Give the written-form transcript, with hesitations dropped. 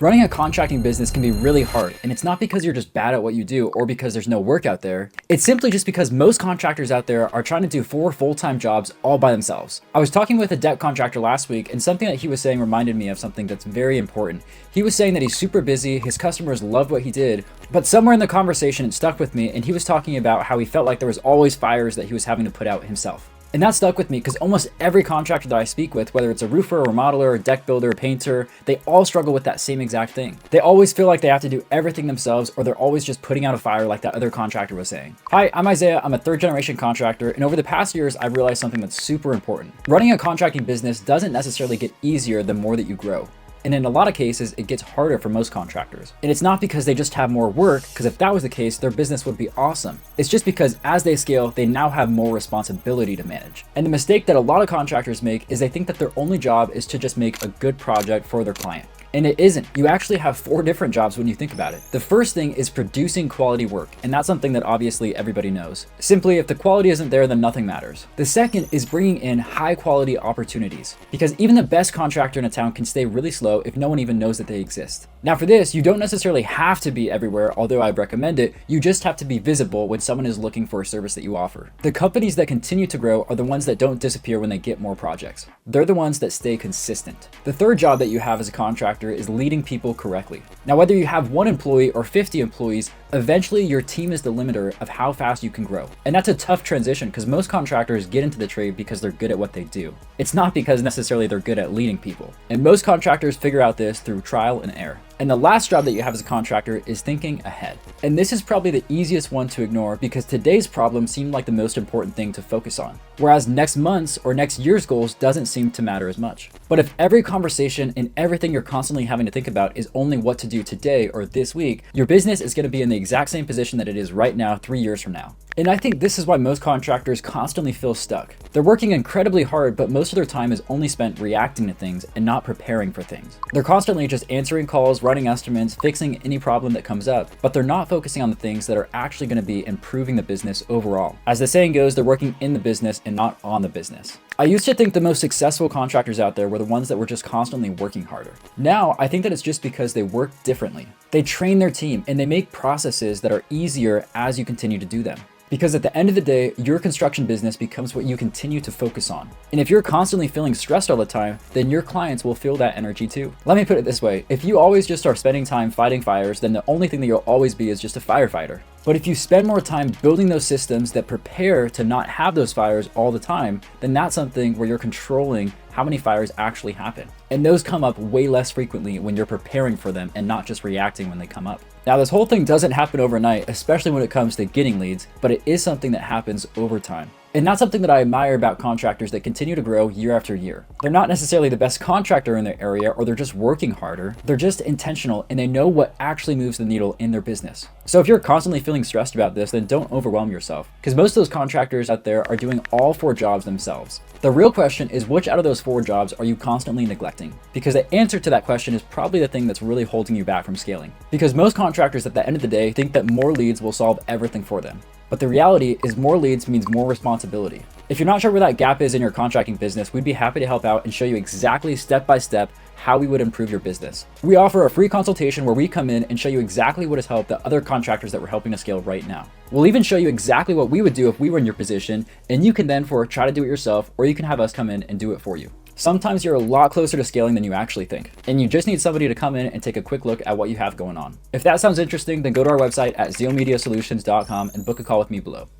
Running a contracting business can be really hard, and it's not because you're just bad at what you do or because there's no work out there. It's simply just because most contractors out there are trying to do 4 full-time jobs all by themselves. I was talking with a debt contractor last week, and something that he was saying reminded me of something that's very important. He was saying that he's super busy, his customers loved what he did, but somewhere in the conversation it stuck with me, and he was talking about how he felt like there was always fires that he was having to put out himself. And that stuck with me because almost every contractor that I speak with, whether it's a roofer, a remodeler, a deck builder, a painter, they all struggle with that same exact thing. They always feel like they have to do everything themselves, or they're always just putting out a fire like that other contractor was saying. Hi, I'm Isaiah. I'm a 3rd-generation contractor, and over the past years, I've realized something that's super important. Running a contracting business doesn't necessarily get easier the more that you grow. And in a lot of cases, it gets harder for most contractors. And it's not because they just have more work, because if that was the case, their business would be awesome. It's just because as they scale, they now have more responsibility to manage. And the mistake that a lot of contractors make is they think that their only job is to just make a good project for their client. And it isn't. You actually have 4 different jobs when you think about it. The first thing is producing quality work, and that's something that obviously everybody knows. Simply, if the quality isn't there, then nothing matters. The second is bringing in high quality opportunities, because even the best contractor in a town can stay really slow if no one even knows that they exist. Now for this, you don't necessarily have to be everywhere, although I recommend it. You just have to be visible when someone is looking for a service that you offer. The companies that continue to grow are the ones that don't disappear when they get more projects. They're the ones that stay consistent. The third job that you have as a contractor is leading people correctly. Now, whether you have 1 employee or 50 employees, eventually your team is the limiter of how fast you can grow. And that's a tough transition because most contractors get into the trade because they're good at what they do. It's not because necessarily they're good at leading people. And most contractors figure out this through trial and error. And the last job that you have as a contractor is thinking ahead. And this is probably the easiest one to ignore because today's problem seemed like the most important thing to focus on. Whereas next month's or next year's goals doesn't seem to matter as much. But if every conversation and everything you're constantly having to think about is only what to do today or this week, your business is going to be in the exact same position that it is right now 3 years from now. And I think this is why most contractors constantly feel stuck. They're working incredibly hard, but most of their time is only spent reacting to things and not preparing for things. They're constantly just answering calls, running estimates, fixing any problem that comes up, but they're not focusing on the things that are actually going to be improving the business overall. As the saying goes, they're working in the business and not on the business. I used to think the most successful contractors out there were the ones that were just constantly working harder. Now, I think that it's just because they work differently. They train their team and they make processes that are easier as you continue to do them. Because at the end of the day, your construction business becomes what you continue to focus on. And if you're constantly feeling stressed all the time, then your clients will feel that energy too. Let me put it this way. If you always just are spending time fighting fires, then the only thing that you'll always be is just a firefighter. But if you spend more time building those systems that prepare to not have those fires all the time, then that's something where you're controlling how many fires actually happen. And those come up way less frequently when you're preparing for them and not just reacting when they come up. Now, this whole thing doesn't happen overnight, especially when it comes to getting leads, but it is something that happens over time. And that's something that I admire about contractors that continue to grow year after year. They're not necessarily the best contractor in their area, or they're just working harder. They're just intentional and they know what actually moves the needle in their business. So if you're constantly feeling stressed about this, then don't overwhelm yourself, because most of those contractors out there are doing all 4 jobs themselves. The real question is, which out of those 4 jobs are you constantly neglecting? Because the answer to that question is probably the thing that's really holding you back from scaling. Because most contractors at the end of the day think that more leads will solve everything for them. But the reality is more leads means more responsibility. If you're not sure where that gap is in your contracting business, we'd be happy to help out and show you exactly step by step how we would improve your business. We offer a free consultation where we come in and show you exactly what has helped the other contractors that we're helping to scale right now. We'll even show you exactly what we would do if we were in your position, and you can then try to do it yourself, or you can have us come in and do it for you. Sometimes you're a lot closer to scaling than you actually think, and you just need somebody to come in and take a quick look at what you have going on. If that sounds interesting, then go to our website at zealmediasolutions.com and book a call with me below.